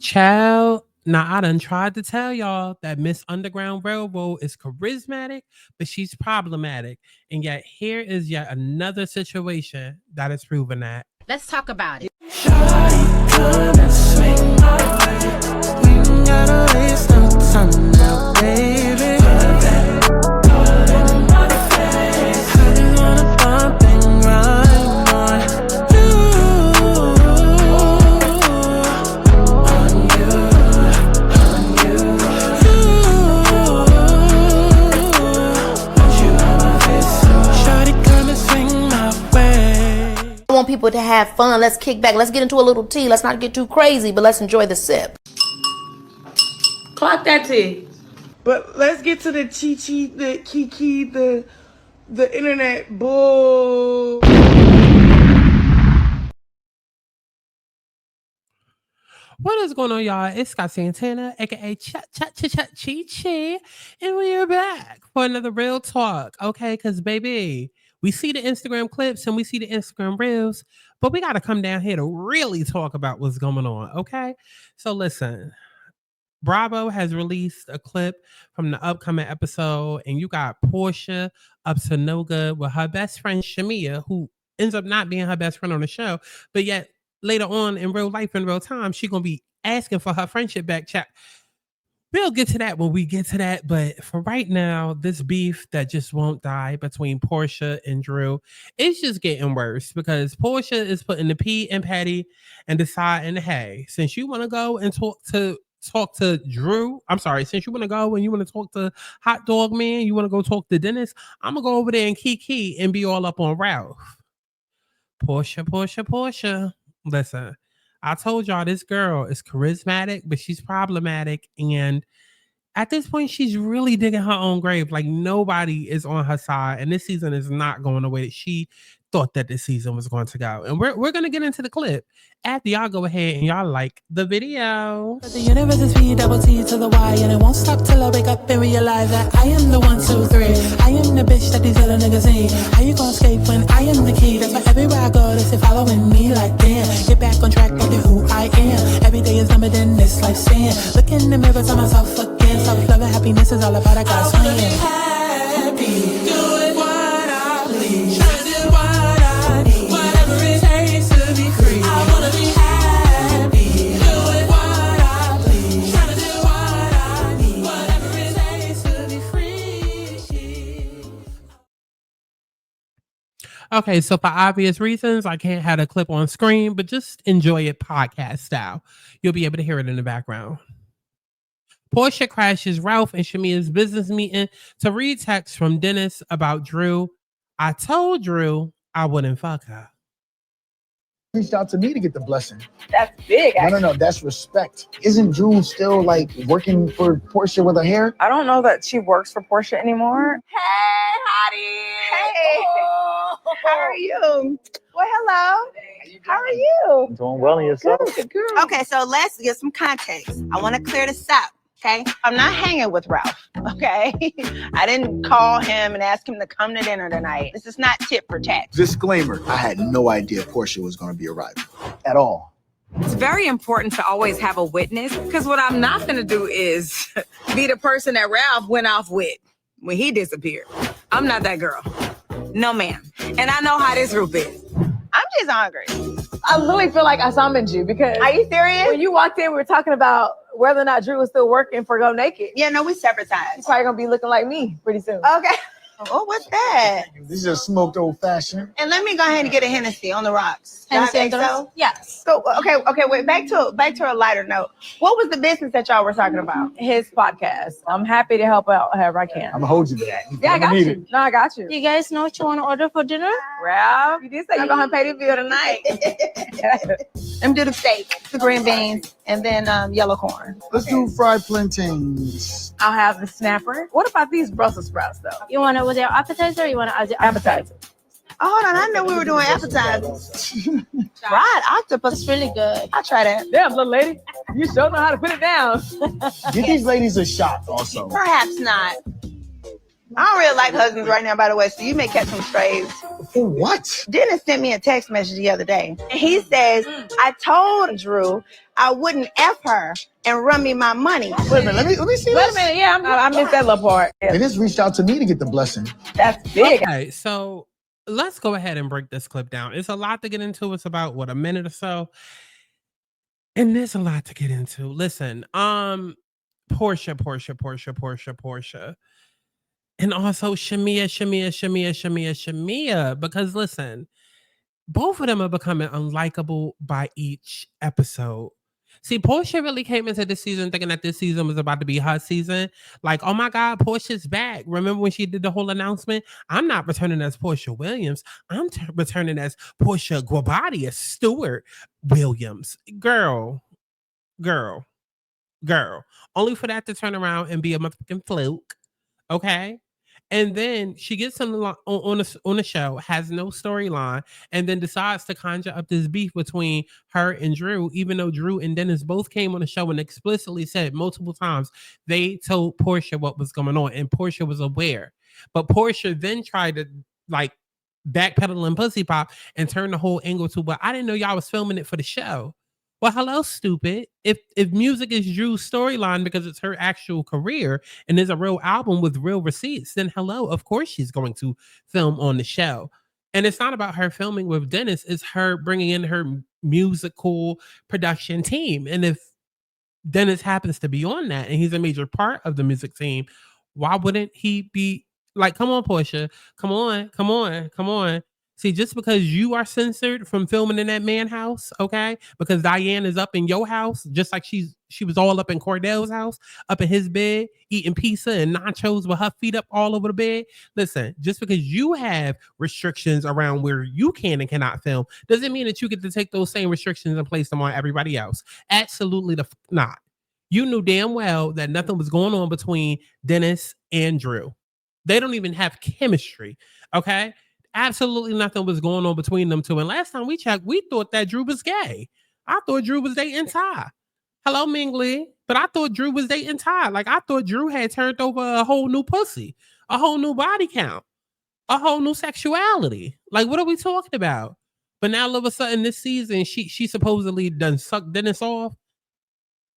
Child, now I done tried to tell y'all that Miss Underground Railroad is charismatic, but she's problematic. And yet here is yet another situation that is proving that. Let's talk about it. Shawty, come and swing my way. We ain't gotta waste no time now, baby. Put that all in my face. I just wanna bump and grind on you. On you, on you. Want you on my face, so shawty, come and swing my way. I want people to have fun. Let's kick back. Let's get into a little tea. Let's not get too crazy, but let's enjoy the sip. Clock that tea. But let's get to the chi-chi, the kiki, the internet bull. What is going on, y'all? It's Scott Santana, aka Chat Chi, and we are back for another real talk, okay? Because, baby, we see the Instagram clips and we see the Instagram reels, but we got to come down here to really talk about what's going on, okay? So, listen, Bravo has released a clip from the upcoming episode, and you got Porsha up to no good with her best friend, Shamia, who ends up not being her best friend on the show, but yet later on in real life, in real time, she's going to be asking for her friendship back. Chat. We'll get to that when we get to that. But for right now, this beef that just won't die between Porsha and Drew, it's just getting worse because Porsha is putting the P in Patty and deciding, hey, since you want to go and talk to Drew, I'm sorry, since you want to go and you want to talk to Hot Dog Man, you want to go talk to Dennis, I'm going to go over there and kiki and be all up on Ralph. Porsha. Listen, I told y'all this girl is charismatic, but she's problematic. And at this point, she's really digging her own grave. Like nobody is on her side. And this season is not going the way that she thought that this season was going to go. And we're going to get into the clip after y'all go ahead and y'all like the video. The universe is P double T to the Y, and it won't stop till I wake up and realize that I am the 1, 2, 3. I am the bitch that these other niggas need. How you gon' escape when I am the key? That's why everywhere I go, they say following me like damn. Get back on track, look at who I am. Every day is numbered in this lifespan. Look in the mirror, tell myself again. Self-love and happiness is all about I got swing. Happy, doing what I please. Trying to do what I need. Whatever it takes to be free. I wanna be happy, doing what I please. Trying to do what I need. Whatever it takes to be free. Okay, so for obvious reasons, I can't have a clip on screen, but just enjoy it podcast style. You'll be able to hear it in the background. Porsha crashes Ralph and Shamia's business meeting to read text from Dennis about Drew. I told Drew I wouldn't fuck her. Reached out to me to get the blessing. That's big. No. That's respect. Isn't Drew still like working for Porsha with her hair? I don't know that she works for Porsha anymore. Hey, hottie. Hey. Oh. How are you? Well, hello. How are you? I'm doing well in yourself. Good girl. Okay, so let's get some context. I want to clear this up. Okay, I'm not hanging with Ralph. Okay, I didn't call him and ask him to come to dinner tonight. This is not tit for tat. Disclaimer, I had no idea Porsha was going to be arriving at all. It's very important to always have a witness, because what I'm not going to do is be the person that Ralph went off with when he disappeared. I'm not that girl. No, ma'am. And I know how this group is. I'm just hungry. I literally feel like I summoned you because... Are you serious? When you walked in, we were talking about whether or not Drew was still working for Go Naked. Yeah, no, we separate times. He's probably going to be looking like me pretty soon. Okay. Oh, what's that? This is a smoked old fashioned. And let me go ahead and get a Hennessy on the rocks. Hennessy, so? Yes. So, okay, wait, back to a lighter note. What was the business that y'all were talking about? His podcast. I'm happy to help out however I can. I'm going to hold you to that. Yeah, I got you. No, I got you. You guys know what you want to order for dinner? Ralph, you did say you're going to pay the bill tonight. Let me do the steak, the green beans, and then yellow corn. Let's do fried plantains. I'll have the snapper. What about these Brussels sprouts, though? You want it with your appetizer or you want it as your Appetizer. Oh, hold on, I know we were doing appetizers. Fried octopus. It's really good. I'll try that. Damn, little lady. You sure know how to put it down. Give these ladies a shot also. Perhaps not. I don't really like husbands right now, by the way, so you may catch some strays. For what? Dennis sent me a text message the other day. And he says, I told Drew I wouldn't F her and run me my money. Wait a minute, let me see Wait this. a minute, yeah, I missed that little part. They just reached out to me to get the blessing. That's big. Okay, so let's go ahead and break this clip down. It's a lot to get into. It's about what, a minute or so. And there's a lot to get into. Listen, Porsha. And also Shamia. Because listen, both of them are becoming unlikable by each episode. See, Porsha really came into this season thinking that this season was about to be her season. Like, oh my God, Porsha's back. Remember when she did the whole announcement? I'm not returning as Porsha Williams. I'm returning as Porsha Guabadius Stewart Williams. Girl. Only for that to turn around and be a motherfucking fluke. Okay? And then she gets on the show, has no storyline, and then decides to conjure up this beef between her and Drew, even though Drew and Dennis both came on the show and explicitly said multiple times they told Porsha what was going on, and Porsha was aware. But Porsha then tried to like backpedal and pussy pop and turn the whole angle to, but I didn't know y'all was filming it for the show. Well, hello, stupid. If music is Drew's storyline because it's her actual career and there's a real album with real receipts, then hello, of course she's going to film on the show. And it's not about her filming with Dennis, it's her bringing in her musical production team. And if Dennis happens to be on that and he's a major part of the music team, why wouldn't he be like, come on, Porsha, come on. See, just because you are censored from filming in that man house, okay? Because Diane is up in your house, just like she was all up in Cordell's house, up in his bed, eating pizza and nachos with her feet up all over the bed. Listen, just because you have restrictions around where you can and cannot film, doesn't mean that you get to take those same restrictions and place them on everybody else. Absolutely not. You knew damn well that nothing was going on between Dennis and Drew. They don't even have chemistry, okay? Absolutely nothing was going on between them two. And last time we checked, we thought that Drew was gay. I thought Drew was dating Ty. Hello, Mingly. But I thought Drew was dating Ty. Like, I thought Drew had turned over a whole new pussy, a whole new body count, a whole new sexuality. Like, what are we talking about? But now all of a sudden this season, she supposedly done sucked Dennis off.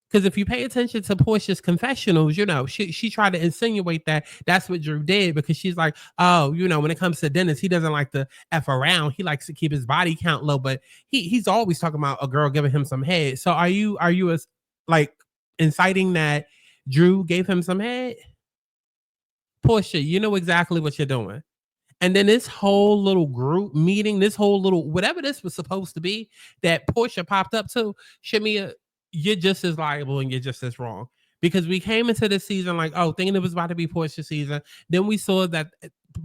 Because if you pay attention to Porsha's confessionals, you know, she tried to insinuate that that's what Drew did, because she's like, oh, you know, when it comes to Dennis, he doesn't like to F around. He likes to keep his body count low, but he's always talking about a girl giving him some head. So are you like inciting that Drew gave him some head? Porsha, you know exactly what you're doing. And then this whole little group meeting, this whole little, whatever this was supposed to be that Porsha popped up to, Shamia, you're just as liable and you're just as wrong, because we came into this season like, oh, thinking it was about to be Porscha season. Then we saw that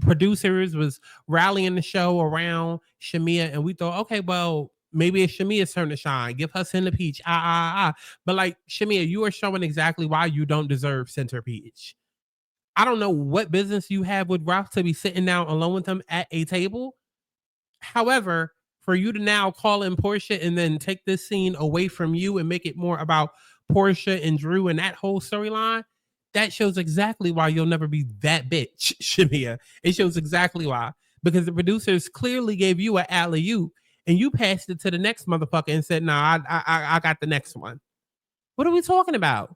producers was rallying the show around Shamia, and we thought, okay, well, maybe it's Shamia's turn to shine. Give her Center Peach. But like, Shamia, you are showing exactly why you don't deserve Center Peach. I don't know what business you have with Ralph to be sitting down alone with him at a table. However, for you to now call in Porsha and then take this scene away from you and make it more about Porsha and Drew and that whole storyline, that shows exactly why you'll never be that bitch, Shamia. It shows exactly why. Because the producers clearly gave you an alley-oop and you passed it to the next motherfucker and said, nah, I got the next one. What are we talking about?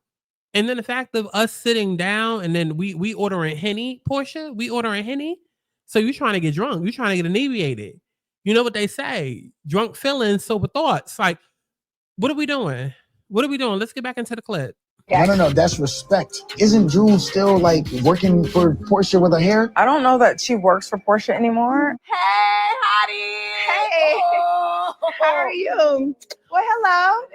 And then the fact of us sitting down and then we ordering Henny, Porsha, we ordering Henny. So you're trying to get drunk. You're trying to get inebriated. You know what they say, drunk feelings, sober thoughts. Like, what are we doing? Let's get back into the clip. No, that's respect. Isn't Drew still like working for Porsha with her hair? I don't know that she works for Porsha anymore. Hey, hottie. Hey. Oh. How are you? Well, hello.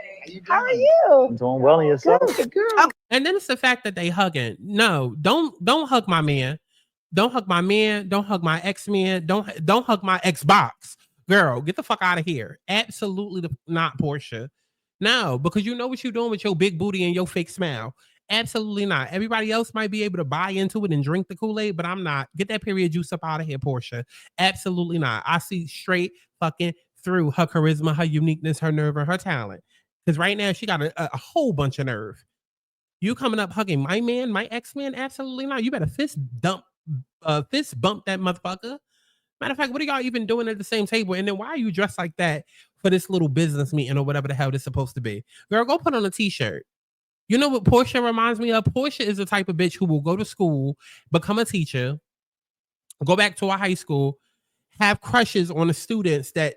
How are you? I'm doing well, and yourself? Good girl. Okay. And then it's the fact that they hugging. No, don't hug my man. Don't hug my man. Don't hug my ex-man. Don't hug my Xbox. Girl, get the fuck out of here. Absolutely not, Porsha. No, because you know what you're doing with your big booty and your fake smile. Absolutely not. Everybody else might be able to buy into it and drink the Kool-Aid, but I'm not. Get that period juice up out of here, Porsha. Absolutely not. I see straight fucking through her charisma, her uniqueness, her nerve, and her talent. Because right now she got a whole bunch of nerve. You coming up hugging my man, my ex-man? Absolutely not. You better fist bump that motherfucker. Matter of fact, what are y'all even doing at the same table? And then why are you dressed like that for this little business meeting or whatever the hell this supposed to be? Girl, go put on a t-shirt. You know what Porsha reminds me of? Porsha is the type of bitch who will go to school, become a teacher, go back to a high school, have crushes on the students that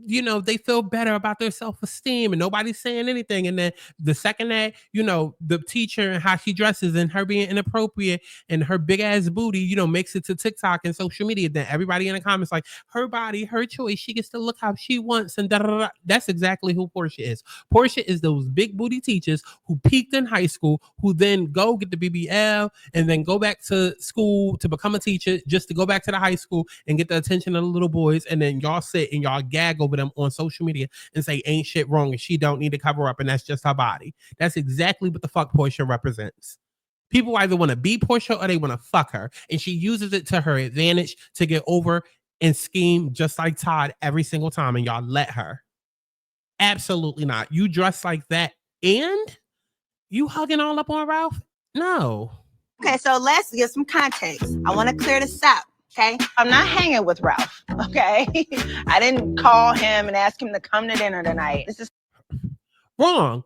you know, they feel better about their self-esteem and nobody's saying anything. And then the second that, you know, the teacher and how she dresses and her being inappropriate and her big ass booty, you know, makes it to TikTok and social media, then everybody in the comments like, her body, her choice, she gets to look how she wants and da da da. That's exactly who Porsha is. Porsha is those big booty teachers who peaked in high school, who then go get the BBL and then go back to school to become a teacher just to go back to the high school and get the attention of the little boys, and then y'all sit and y'all gag over them on social media and say ain't shit wrong and she don't need to cover up and that's just her body. That's exactly what the fuck Porsha represents. People either want to be Porsha or they want to fuck her, and she uses it to her advantage to get over and scheme just like Todd every single time, and y'all let her. Absolutely not. You dress like that and you hugging all up on Ralph? No. Okay, so let's get some context. I want to clear this up. Okay, I'm not hanging with Ralph. Okay, I didn't call him and ask him to come to dinner tonight. This is wrong,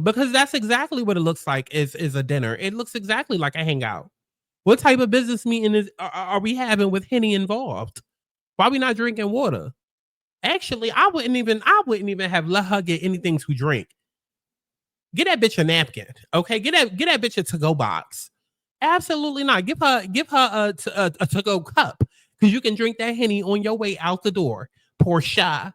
because that's exactly what it looks like. Is a dinner. It looks exactly like a hangout. What type of business meeting are we having with Henny involved? Why are we not drinking water? Actually, I wouldn't even have let her get anything to drink. Get that bitch a napkin, okay? Get that bitch a to-go box. Absolutely not. Give her a to-go cup because you can drink that Henny on your way out the door. Porsha.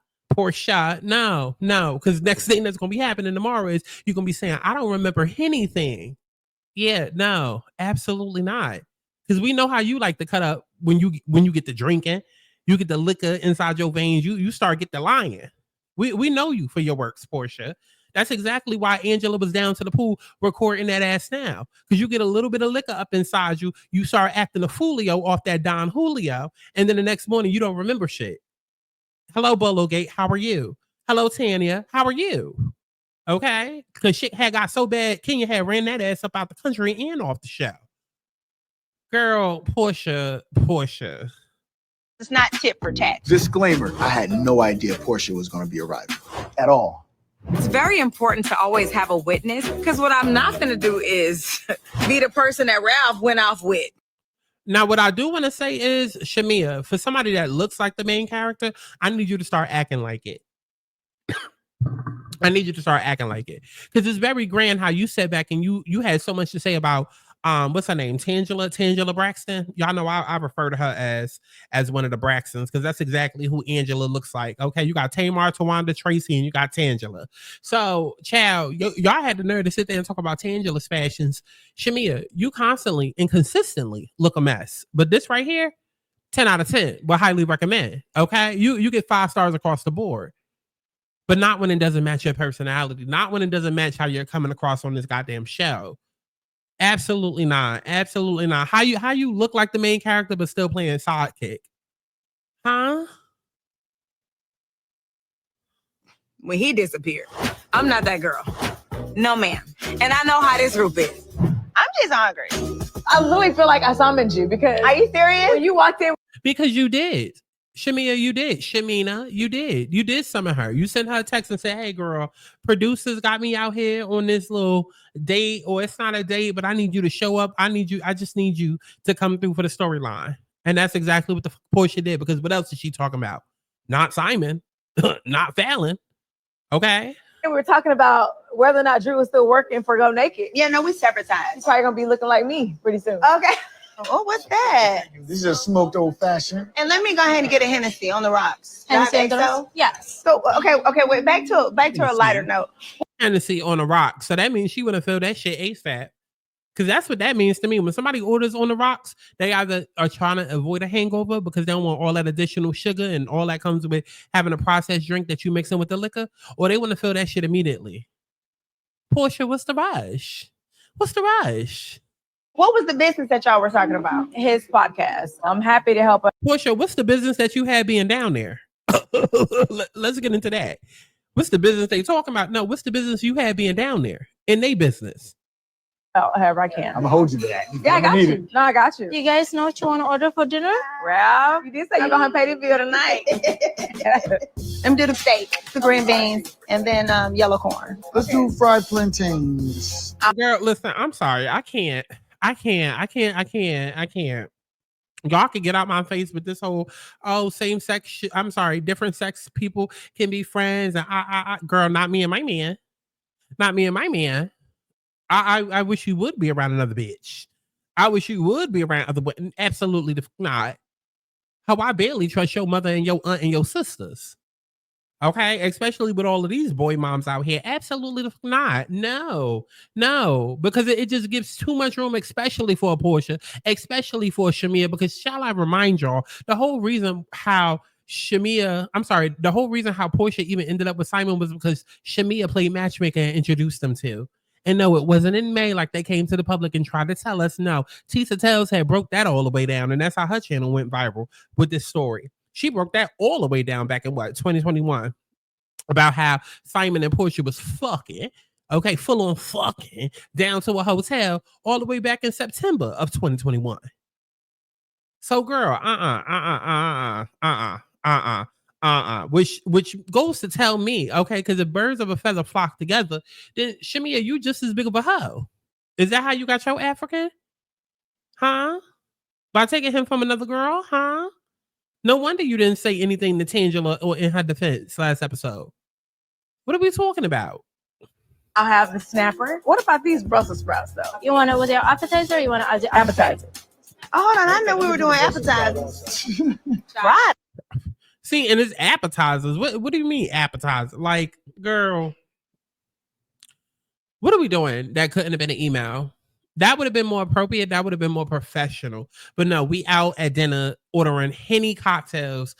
No, because next thing that's gonna be happening tomorrow is you're gonna be saying, I don't remember anything. Yeah, no, absolutely not. Because we know how you like to cut up when you get to drinking, you get the liquor inside your veins, you start get the lying. We know you for your works, Porsha. That's exactly why Angela was down to the pool recording that ass now. Because you get a little bit of liquor up inside you, you start acting a foolio off that Don Julio, and then the next morning you don't remember shit. Hello, Bolo Gate, how are you? Hello, Tanya, how are you? Okay? Because shit had got so bad, Kenya had ran that ass up out the country and off the show. Girl, Porsha. It's not tit for tat. Disclaimer, I had no idea Porsha was going to be arriving at all. It's very important to always have a witness, because what I'm not going to do is be the person that Ralph went off with. Now, what I do want to say is, Shamia, for somebody that looks like the main character, I need you to start acting like it. I need you to start acting like it. Because it's very grand how you sat back and you had so much to say about what's her name? Tangela Braxton. Y'all know I refer to her as one of the Braxtons because that's exactly who Angela looks like. Okay, you got Tamar, Tawanda, Tracy, and you got Tangela. So, child, y'all had the nerve to sit there and talk about Tangela's fashions. Shamia, you constantly and consistently look a mess. But this right here, 10 out of 10, would highly recommend. Okay, you get 5 stars across the board. But not when it doesn't match your personality. Not when it doesn't match how you're coming across on this goddamn show. Absolutely not. Absolutely not. How you look like the main character but still playing sidekick? Huh? When he disappeared, I'm not that girl. No, ma'am. And I know how this group is. I'm just hungry. I literally feel like I summoned you because. Are you serious? When you walked in. Because you did. Shamia, you did. Shamina, you did. You did summon her. You sent her a text and said, hey, girl, producers got me out here on this little date, or it's not a date, but I need you to show up. I just need you to come through for the storyline. And that's exactly what the Porsha did, because what else is she talking about? Not Simon, not Fallon. Okay. And we were talking about whether or not Drew was still working for Go Naked. Yeah, no, we separate times. He's probably going to be looking like me pretty soon. Okay. Oh, what's that? This is a smoked old fashioned. And let me go ahead and get a Hennessy on the rocks. Hennessy So? Yes. So okay, wait, back to a lighter note. Hennessy on the rocks. So that means she would have filled that shit ASAP. Because that's what that means to me. When somebody orders on the rocks, they either are trying to avoid a hangover because they don't want all that additional sugar and all that comes with having a processed drink that you mix in with the liquor, or they want to fill that shit immediately. Porsha, what's the rush? What's the rush? What was the business that y'all were talking about? His podcast. I'm happy to help. Porsha, what's the business that you had being down there? Let's get into that. What's the business they talking about? No, what's the business you had being down there in their business? however I can. I'm gonna hold you to that. Yeah, I got need you. it. No, I got you. You guys know what you want to order for dinner? Ralph, you did say you're gonna pay the bill tonight. Let me do the steak, the green beans, and then yellow corn. Let's do fried plantains. Girl, listen, I'm sorry. I can't. Y'all can get out my face with this whole same sex shit. I'm sorry, different sex people can be friends. And girl, not me and my man. Not me and my man. I wish you would be around another bitch. I wish you would be around other women. Absolutely not. How I barely trust your mother and your aunt and your sisters. Okay, especially with all of these boy moms out here. Absolutely not. No, because it just gives too much room, especially for a Porsha, especially for a Shamia. Because shall I remind y'all, the whole reason how Porsha even ended up with Simon was because Shamia played matchmaker and introduced them to. And no, it wasn't in May like they came to the public and tried to tell us. No, Tisa Tells had broke that all the way down, and that's how her channel went viral with this story. She broke that all the way down back in 2021 about how Simon and Porsha was fucking, okay, full on fucking down to a hotel all the way back in September of 2021. So, girl, which goes to tell me, okay, because if birds of a feather flock together, then Shamia, you just as big of a hoe. Is that how you got your African? Huh? By taking him from another girl? Huh? No wonder you didn't say anything to Tangela or in her defense last episode. What are we talking about? I'll have the snapper. What about these Brussels sprouts, though? You want it with your appetizer or you want it as your appetizer? Oh, hold on, I know we were doing appetizers. Right. See, and it's appetizers. What do you mean appetizer? Like, girl, what are we doing? That couldn't have been an email. That would have been more appropriate. That would have been more professional. But no, we out at dinner ordering Henny cocktails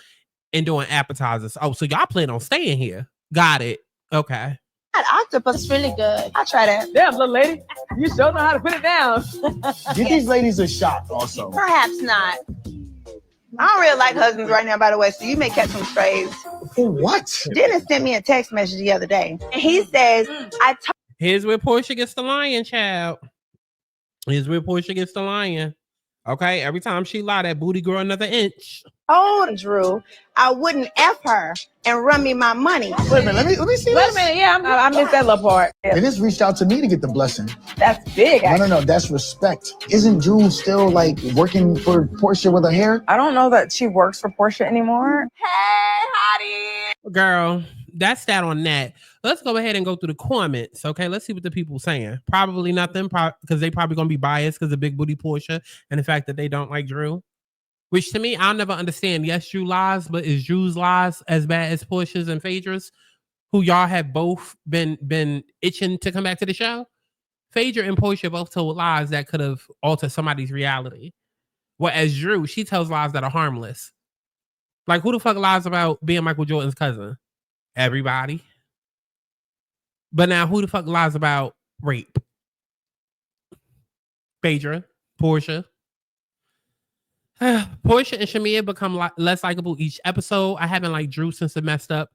and doing appetizers. Oh, so y'all plan on staying here. Got it. Okay. That octopus is really good. I'll try that. Damn, little lady. You sure know how to put it down. Give these ladies a shot also. Perhaps not. I don't really like husbands right now, by the way, so you may catch some strays. For what? Dennis sent me a text message the other day, and he says, Here's where Porsha gets the lion, child. Here's where Porsha gets the lion. Okay, every time she lie, that booty grow another inch. told Drew I wouldn't F her and run me my money. Wait a minute, let me see Wait a this. minute, yeah, I missed that little part. They just reached out to me to get the blessing. That's big, actually. No, that's respect. Isn't Drew still like working for Porsha with her hair? I don't know that she works for Porsha anymore. Hey, hottie. Girl, that's that on that. Let's go ahead and go through the comments, okay? Let's see what the people saying. Probably nothing, because they probably going to be biased because of big booty Porsha and the fact that they don't like Drew. Which to me, I'll never understand. Yes, Drew lies, but is Drew's lies as bad as Porsha's and Phaedra's, who y'all have both been itching to come back to the show? Phaedra and Porsha both told lies that could have altered somebody's reality. Whereas Drew, she tells lies that are harmless. Like, who the fuck lies about being Michael Jordan's cousin? Everybody. But now, who the fuck lies about rape? Phaedra, Porsha. Porsha and Shamia become less likable each episode. I haven't liked Drew since the messed up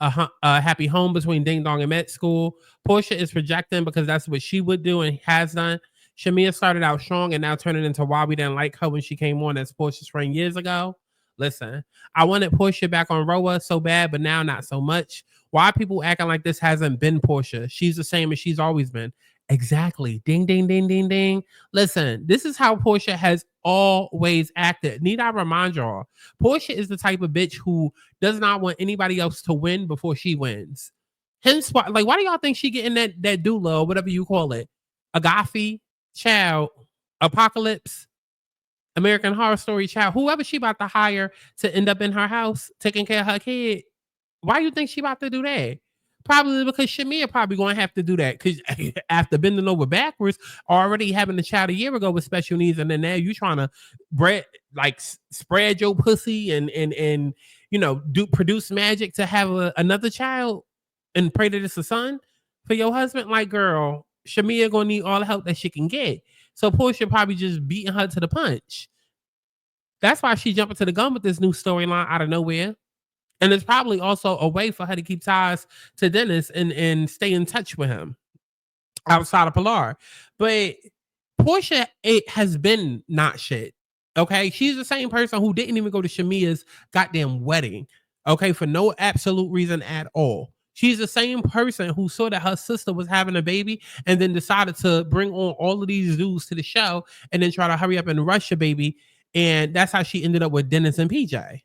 a happy home between Ding Dong and Met School. Porsha is projecting because that's what she would do and has done. Shamia started out strong and now turning into why we didn't like her when she came on as Porsha's friend years ago. Listen, I wanted Porsha back on RHOA so bad, but now not so much. Why are people acting like this hasn't been Porsha? She's the same as she's always been. Exactly. Ding, ding, ding, ding, ding. Listen, this is how Porsha has always acted. Need I remind y'all? Porsha is the type of bitch who does not want anybody else to win before she wins. Hence why, like, why do y'all think she getting that doula or whatever you call it? Agafi, child, Apocalypse, American Horror Story, child, whoever she about to hire to end up in her house taking care of her kid. Why you think she about to do that? Probably because Shamia probably going to have to do that because after bending over backwards, already having a child a year ago with special needs, and then now you trying to spread your pussy and you know produce magic to have another child and pray that it's a son for your husband. Like, girl, Shamia gonna need all the help that she can get. So Porsha probably just beating her to the punch. That's why she jumping to the gun with this new storyline out of nowhere. And it's probably also a way for her to keep ties to Dennis and stay in touch with him. outside of Pilar. But Porsha, it has been not shit. Okay, she's the same person who didn't even go to Shamia's goddamn wedding. Okay, for no absolute reason at all. She's the same person who saw that her sister was having a baby and then decided to bring on all of these dudes to the show and then try to hurry up and rush a baby. And that's how she ended up with Dennis and PJ.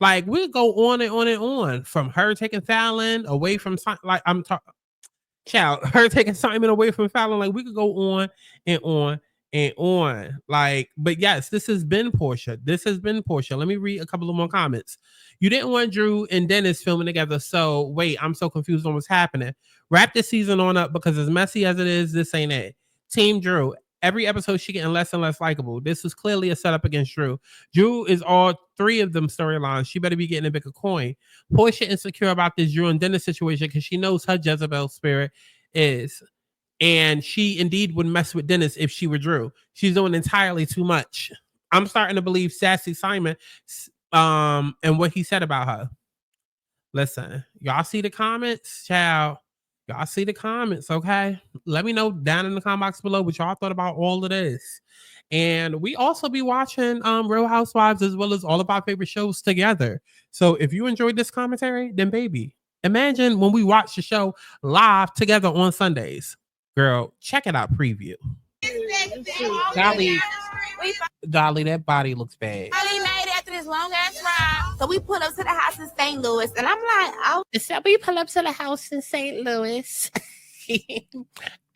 Like, we go on and on and on, from her taking Fallon away from, like, I'm talking, child, her taking Simon away from Fallon. Like, we could go on and on and on. Like, but yes, this has been Porsha. This has been Porsha. Let me read a couple of more comments. You didn't want Drew and Dennis filming together, so wait, I'm so confused on what's happening. Wrap this season on up, because as messy as it is, this ain't it. Team Drew. Every episode she getting less and less likable. This is clearly a setup against Drew. Drew is all three of them storylines. She better be getting a bigger coin. Porsha insecure about this Drew and Dennis situation because she knows her Jezebel spirit is. And she indeed would mess with Dennis if she were Drew. She's doing entirely too much. I'm starting to believe Sassy Simon and what he said about her. Listen, y'all see the comments, child. Y'all see the comments, okay? Let me know down in the comment box below what y'all thought about all of this. And we also be watching Real Housewives as well as all of our favorite shows together. So if you enjoyed this commentary, then baby, imagine when we watch the show live together on Sundays. Girl, check it out, preview. Dolly, that body looks bad. Dolly made it after this long ass ride. So we pull up to the house in St. Louis, and I'm like, oh. So we pull up to the house in St. Louis.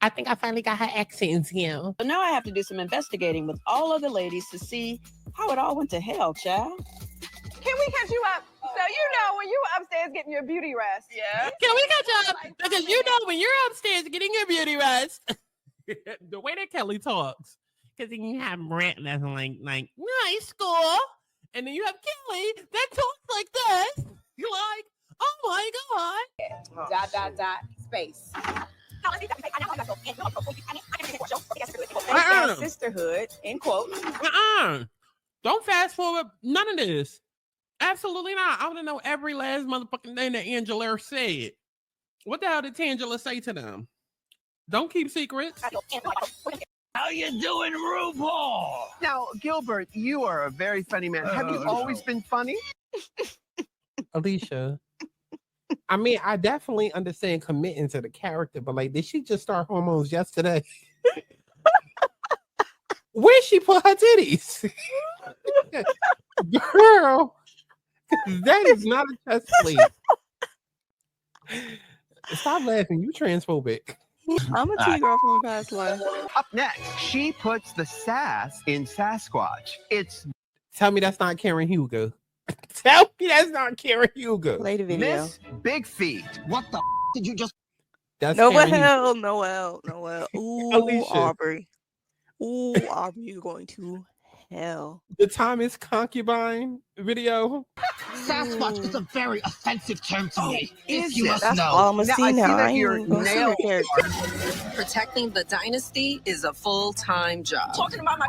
I think I finally got her accents here. So now I have to do some investigating with all of the ladies to see how it all went to hell, child. Can we catch you up? So you know when you were upstairs getting your beauty rest. Yeah. Can we catch up? Because you know when you're upstairs getting your beauty rest. The way that Kelly talks. Because then you have Brent that's like nice school. And then you have Kelly that talks like this. You're like, oh my God. Space. Sisterhood, in quotes. Don't fast forward none of this. Absolutely not. I want to know every last motherfucking thing that Angela said. What the hell did Tangela say to them? Don't keep secrets. How you doing, RuPaul? Now, Gilbert, you are a very funny man. Have you always been funny? Alicia, I mean, I definitely understand committing to the character, but like, did she just start hormones yesterday? Where she put her titties? Girl, that is not a chest sleeve. Stop laughing. You transphobic. I'm a T-girl from the past life. Up next, she puts the sass in Sasquatch. Tell me that's not Karen Hugo. Tell me that's not Karen Hugo. Play the video. Miss Big Feet. What the did you just? That's Noel. Ooh, Alicia. Aubrey. Ooh, Aubrey, you're going to hell. The Thomas Concubine video. Sasquatch is a very offensive term to me. Is you it? must That's know. all I'm Now, seeing I see now. that I your ain't gonna see nail her character. Protecting the dynasty is a full-time job. Talking about my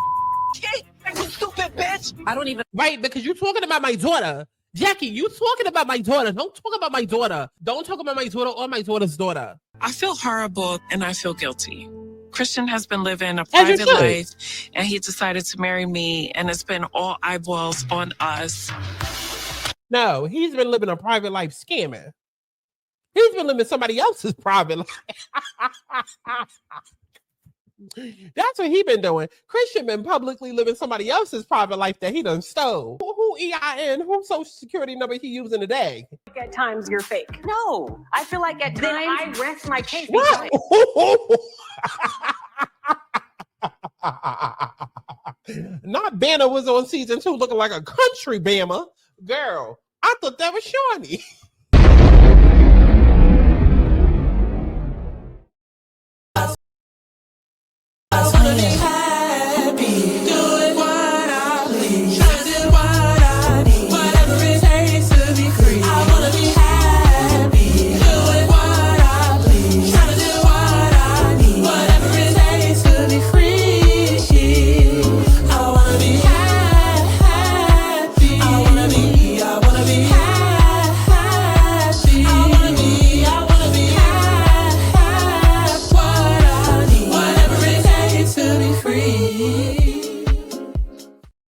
kid, you stupid bitch. I don't even. Right, because you're talking about my daughter. Jackie, you talking about my daughter. Don't talk about my daughter. Don't talk about my daughter or my daughter's daughter. I feel horrible and I feel guilty. Christian has been living a private life and he decided to marry me, and it's been all eyeballs on us. No, he's been living a private life scamming. He's been living somebody else's private life. That's what he been doing. Christian been publicly living somebody else's private life that he done stole. Who EIN, who social security number he using today? At times you're fake. No, I feel like at times I rest my case. What? Not Banner was on season 2 looking like a country Bama. Girl, I thought that was Shawnee.